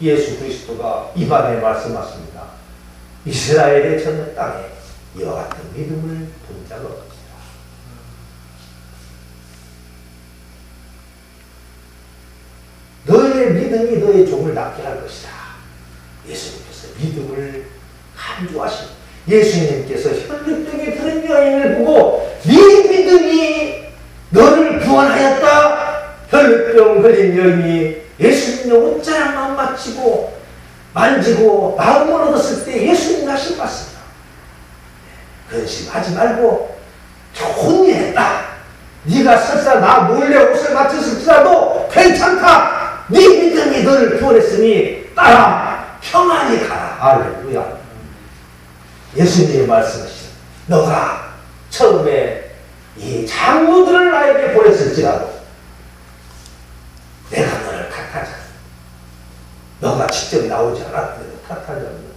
예수 그리스도가 이반에 말씀하십니다. 이스라엘의 전 땅에 이와 같은 믿음을 본 자가 없으리라. 너의 믿음이 너의 종을 낫게 할 것이다. 예수님께서 믿음을 강조하십니다. 예수님께서 혈루병에 들은 여인을 보고 네 믿음이 너를 구원하였다. 혈루병 걸린 여인이 예수님의 옷자락만 마치고 만지고 마음을 얻었을 때 예수님이 하신 말씀이다. 근심하지 말고 좋은 일 했다. 네가 설사 나 몰래 옷을 맞췄을지라도 괜찮다. 네 믿음이 너를 구원했으니 따라 평안히 가라. 할렐루야. 예수님이 말씀하시죠. 너가 처음에 이 장로들을 나에게 보냈을지라도 내가 너를 탓하지 않는다. 너가 직접 나오지 않았는데도 탓하지 않는다.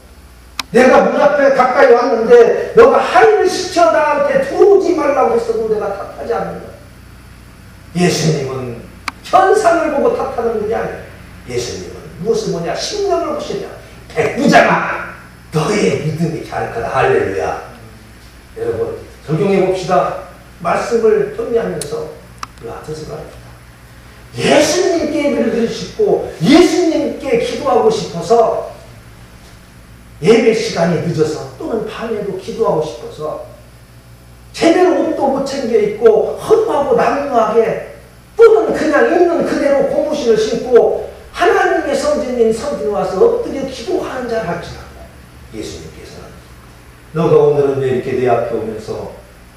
내가 문 앞에 가까이 왔는데 너가 하인을 시켜 나한테 들어오지 말라고 했어도 내가 탓하지 않는다. 예수님은 현상을 보고 탓하는 분이 아니에요. 예수님은 무엇을 보냐? 심령을 보시냐. 백부장아, 너의 믿음이 잘하다. 할렐루야. 여러분 적용해 봅시다. 말씀을 정리하면서 이 같은 생각입니다. 예수님께 예배를 드리고 싶고 예수님께 기도하고 싶어서 예배 시간이 늦어서 또는 밤에도 기도하고 싶어서 제대로 옷도 못 챙겨 입고 허무하고 난무하게 또는 그냥 있는 그대로 고무신을 신고 하나님의 성전인 성전에 와서 엎드려 기도하는 자를 할지라도 예수님께서는 너가 오늘은 왜 이렇게 내 앞에 오면서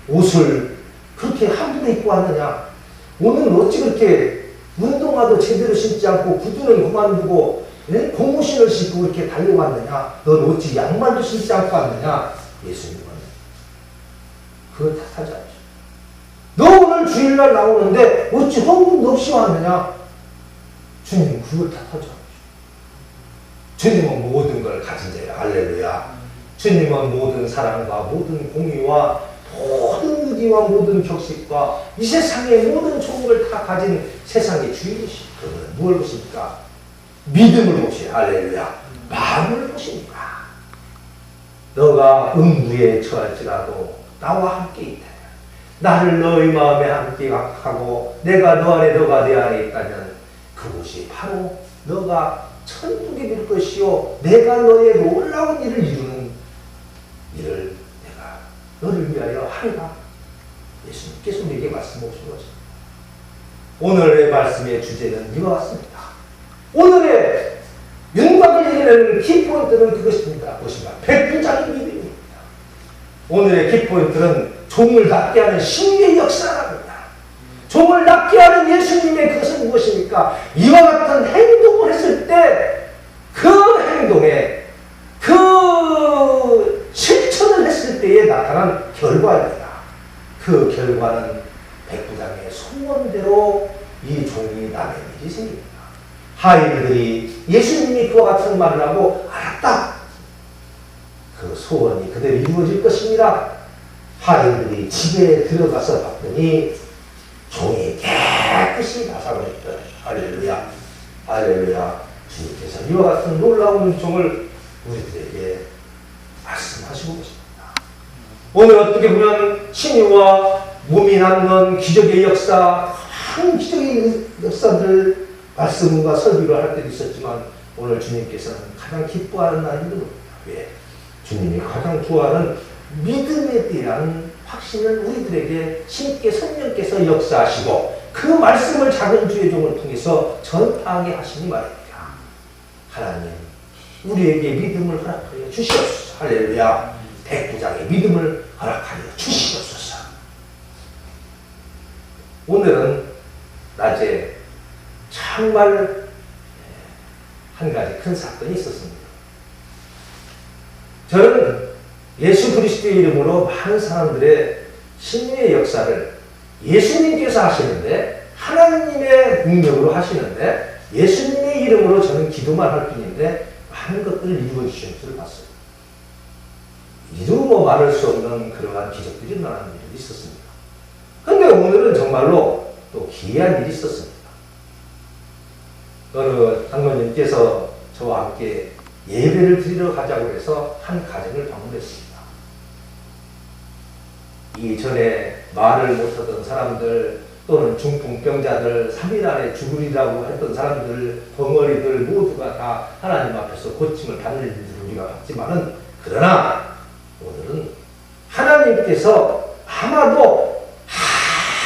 옷을 그렇게 함부로 입고 왔느냐? 오늘은 어찌 그렇게 운동화도 제대로 신지 않고 구두는 그만두고 고무신을 신고 이렇게 달려왔느냐? 넌 어찌 양말도 신지 않고 왔느냐? 예수님은 그걸 탓하지 않죠. 너 오늘 주일날 나오는데 어찌 헌금도 없이 왔느냐? 주님은 그걸 탓하지 않죠. 주님은 모든 걸 가진 자예요. 할렐루야. 주님은 모든 사랑과 모든 공의와 모든 의지와 모든 격식과 이 세상의 모든 종을 다 가진 세상의 주인이시. 그분은 무엇을 보십니까? 믿음을 보시오. 할렐루야. 마음을 보십니까? 너가 음부에 처할지라도 나와 함께 있다. 나를 너의 마음에 함께 하고 내가 너 안에 너가 내 안에 있다면 그곳이 바로 너가 천국에 이를 것이요 내가 너의 놀라운 일을 이루는 일을 내가 너를 위하여 하리라. 예수님께서 우리에게 말씀해 주신 것입니다. 오늘의 말씀의 주제는 이와 같습니다. 오늘의 윤곽을 이기는 키포인트는 그것입니다. 무엇인가? 백부장의 믿음입니다. 오늘의 키포인트는 종을 낫게 하는 신의 역사랍니다. 종을 낫게 하는 예수님의 그것은 무엇입니까? 이와 같은 행동을 했을 때 그 행동에 그 실천을 했을 때에 나타난 결과입니다. 그 결과는 백부장의 소원대로 이 종이 남의 일이 생깁니다. 하인들이 예수님이 그와 같은 말을 하고 알았다. 그 소원이 그대로 이루어질 것입니다. 하인들이 집에 들어가서 봤더니 종이 깨끗이 나사고 있다. 할렐루야. 할렐루야. 주님께서 이와 같은 놀라운 종을 우리들에게 말씀하시고 계십니다. 오늘 어떻게 보면 신유와 몸이 남는 기적의 역사, 큰 기적의 역사들 말씀과 설교를 할 때도 있었지만 오늘 주님께서는 가장 기뻐하는 날인 겁니다. 왜? 주님이 가장 좋아하는 믿음에 대한 확신을 우리들에게 신께 성령께서 역사하시고 그 말씀을 작은 주의 종을 통해서 전파하게 하시니 말입니다. 하나님 우리에게 믿음을 허락하여 주시옵소서. 할렐루야. 백부장의 믿음을 허락하여 주시옵소서. 오늘은 낮에 정말 한 가지 큰 사건이 있었습니다. 저는 예수 그리스도의 이름으로 많은 사람들의 신유의 역사를 예수님께서 하시는데 하나님의 능력으로 하시는데 예수님의 이름으로 저는 기도만 할 뿐인데 많은 것들을 이루어 주시는 것을 봤어요. 이루 말할 수 없는 그러한 기적들이 일어나는 일이 있었습니다. 그런데 오늘은 정말로 또 기이한 일이 있었습니다. 어느 장로님께서 저와 함께 예배를 드리러 가자고 해서 한 가정을 방문했습니다. 이전에 말을 못하던 사람들 또는 중풍병자들 3일 안에 죽으리라고 했던 사람들 덩어리들 모두가 다 하나님 앞에서 고침을 받는 일을 우리가 봤지만은 그러나 오늘은 하나님께서 아마도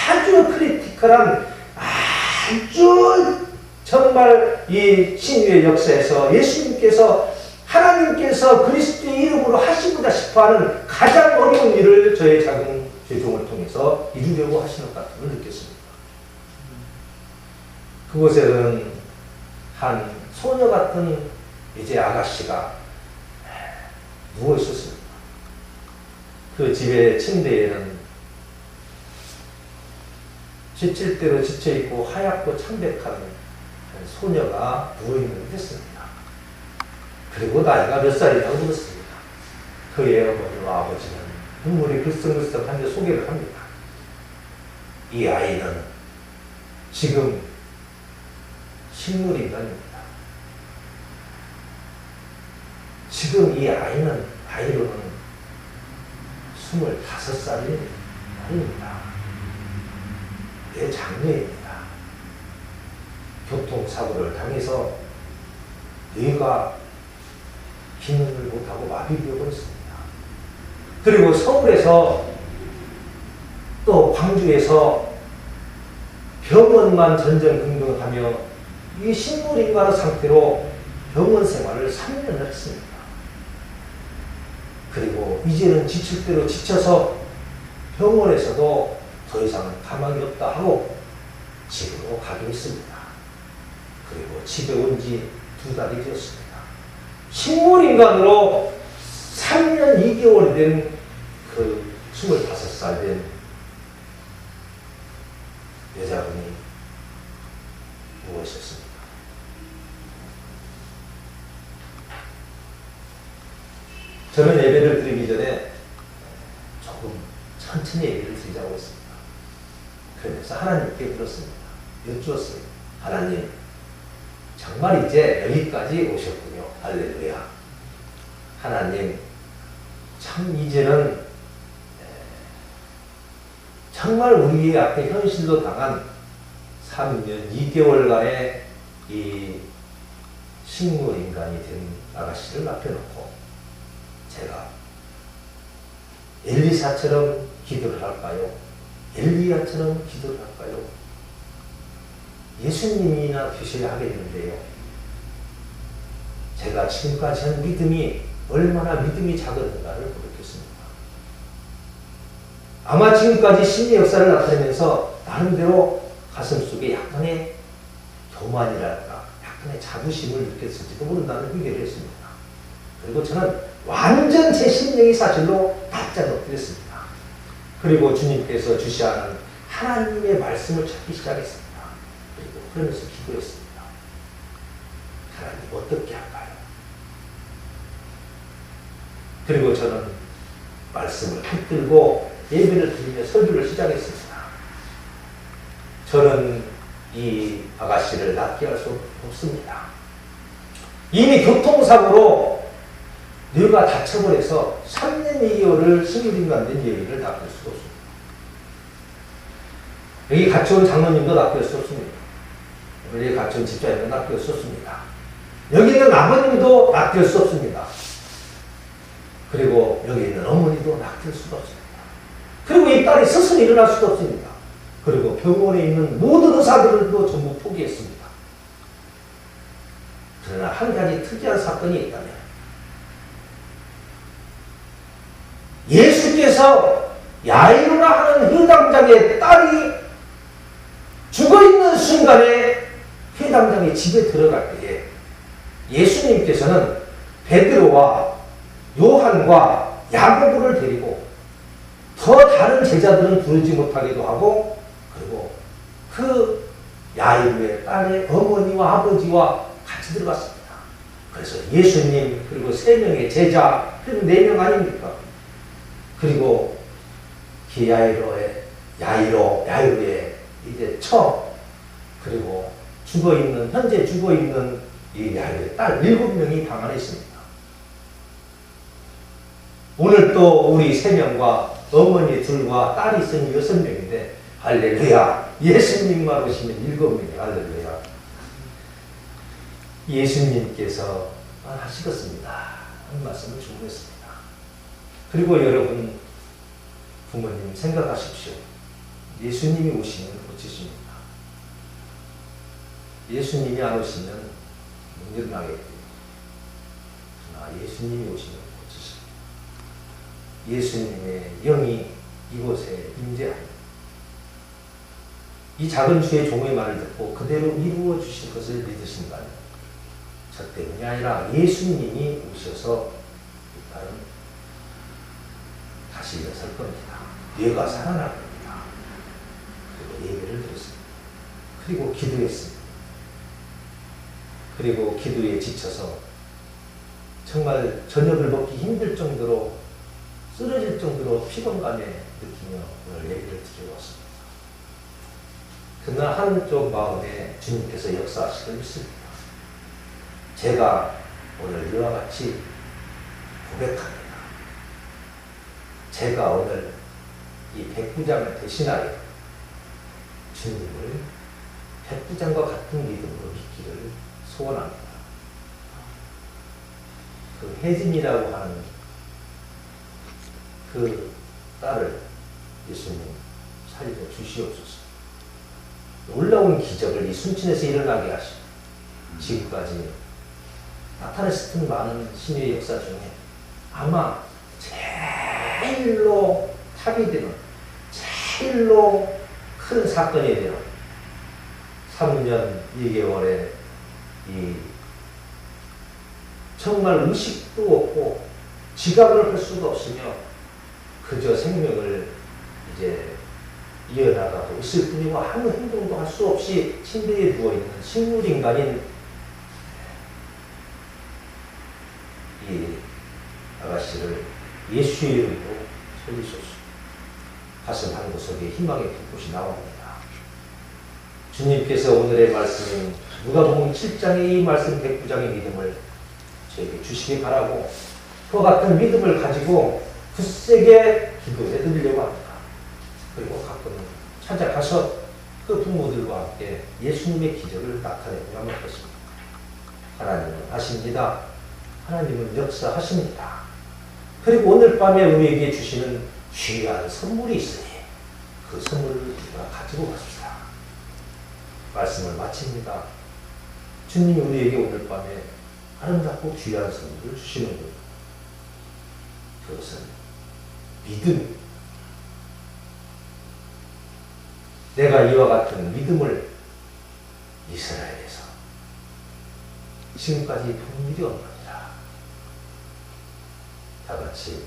아주 크리티컬한 아주 정말 이 신유의 역사에서 예수님께서 하나님께서 그리스도의 이름으로 하시고자 싶어하는 가장 어려운 일을 저의 작은 죄종을 통해서 이루려고 하시는 것 같음을 느꼈습니다. 그곳에는 한 소녀 같은 이제 아가씨가 누워 있었습니다. 그 집의 침대에는 지칠 대로 지쳐있고 하얗고 창백한 소녀가 누워있는 듯했습니다. 그리고 나이가 몇 살이라고 물었습니다. 그의 어머니와 아버지는 눈물이 글썽글썽하며 소개를 합니다. 이 아이는 지금 식물인간입니다. 지금 이 아이는 나이로는 25살입니다. 내 장녀입니다. 교통사고를 당해서 뇌가 기능을 못하고 마비되어 버렸습니다. 그리고 서울에서 또 광주에서 병원만 전전긍긍하며 이 식물인간의 상태로 병원 생활을 3년을 했습니다. 그리고 이제는 지칠 대로 지쳐서 병원에서도 더 이상은 가망이 없다 하고 집으로 가기로 했습니다. 그리고 집에 온 지 2달이 되었습니다. 식물인간으로 3년 2개월이 된 그 25살 된 여자분이 누워 있었습니다. 저는 예배를 드리기 전에 조금 천천히 예배를 드리자고 했습니다. 그러면서 하나님께 물었습니다. 여쭈었어요. 하나님, 정말 이제 여기까지 오셨군요. 할렐루야. 하나님, 참 이제는 정말 우리 앞에 현실로 당한 3년 2개월간의 이 식물인간이 된 아가씨를 앞에 놓고 제가 엘리사처럼 기도를 할까요? 엘리야처럼 기도를 할까요? 예수님이나 되셔야 하겠는데요. 제가 지금까지 한 믿음이 얼마나 믿음이 작은가를 고백했습니다. 아마 지금까지 심리 역사를 나타내면서 나름대로 가슴속에 약간의 교만이랄까 약간의 자부심을 느꼈을지도 모른다는 회개를 했습니다. 그리고 저는 완전 제 심령이 사실로 바짝 엎드렸습니다. 그리고 주님께서 주셔야 하는 하나님의 말씀을 찾기 시작했습니다. 그리고 그러면서 기도했습니다. 하나님 어떻게 할까요? 그리고 저는 말씀을 붙들고 예배를 드리며 설교를 시작했습니다. 저는 이 아가씨를 낫게 할 수 없습니다. 이미 교통사고로 뇌가 다쳐버려서 3년 2개월을 식물인간 된 여인을 낚을 수 없습니다. 여기 같이 온 장로님도 낚을 수 없습니다. 여기 같이 온 집사님도 낚을 수 없습니다. 여기 있는 아버님도 낚을 수 없습니다. 그리고 여기 있는 어머니도 낚을 수가 없습니다. 그리고 이 딸이 스스로 일어날 수도 없습니다. 그리고 병원에 있는 모든 의사들도 전부 포기했습니다. 그러나 한 가지 특이한 사건이 있다면 예수께서 야이로라 하는 회당장의 딸이 죽어있는 순간에 회당장의 집에 들어갈 때에 예수님께서는 베드로와 요한과 야고보를 데리고 더 다른 제자들은 부르지 못하기도 하고 그리고 그 야이로의 딸의 어머니와 아버지와 같이 들어갔습니다. 그래서 예수님 그리고 3명의 제자 그리고 4명 아닙니까? 그리고 그 야이로의 이제 그리고 현재 죽어있는 이 야곱의 딸 7명이 방 안에 있습니다. 오늘 또 우리 3명과 어머니 둘과 딸이 있으니 6명인데 할렐루야. 예수님만 오시면 7명이 할렐루야. 예수님께서 하시겠습니다 하는 말씀을 준비했습니다. 그리고 여러분 부모님 생각하십시오. 예수님이 오시면 고치십니다. 예수님이 안 오시면 못 일어나겠고요. 그러나 예수님이 오시면 고치십니다. 예수님의 영이 이곳에 임재합니다. 이 작은 주의 종의 말을 듣고 그대로 이루어 주실 것을 믿으신다면 저 때문이 아니라 예수님이 오셔서 일단은 다시 일어설 겁니다. 뇌가 살아날 겁니다. 그리고 예배를 드렸습니다. 그리고 기도했습니다. 그리고 기도에 지쳐서 정말 저녁을 먹기 힘들 정도로 쓰러질 정도로 피곤감에 느끼며 오늘 예배를 드려왔습니다. 그러나 한쪽 마음에 주님께서 역사하시고 있습니다. 제가 오늘 이와 같이 고백합니다. 제가 오늘 이 백부장을 대신하여 주님을 백부장과 같은 믿음으로 믿기를 소원합니다. 그 혜진이라고 하는 그 딸을 예수님 살려 주시옵소서. 놀라운 기적을 이 순천에서 일어나게 하시고 지금까지 나타냈었던 많은 신의 역사 중에 아마 제일로 탑이 되는 제일로 큰 사건이 되는 3년 2개월에 이 정말 의식도 없고 지각을 할 수도 없으며 그저 생명을 이제 이어나가고 있을 뿐이고 아무 행동도 할 수 없이 침대에 누워있는 식물인간인 이 아가씨를 예수의 이름으로 살리소서. 가슴 한 구석에 희망의 불꽃이 나옵니다. 주님께서 오늘의 말씀인 누가복음 7장의 이 말씀 백부장의 믿음을 저에게 주시기 바라고 그와 같은 믿음을 가지고 굳세게 기도해 드리려고 합니다. 그리고 가끔 찾아가서 그 부모들과 함께 예수님의 기적을 나타내고야 할 것입니다. 하나님은 하십니다. 하나님은 역사하십니다. 그리고 오늘 밤에 우리에게 주시는 귀한 선물이 있으니 그 선물을 우리가 가지고 갑시다. 말씀을 마칩니다. 주님이 우리에게 오늘 밤에 아름답고 귀한 선물을 주시는 것. 그것은 믿음. 내가 이와 같은 믿음을 이스라엘에서 지금까지 본 일이 없느니라. 다 같이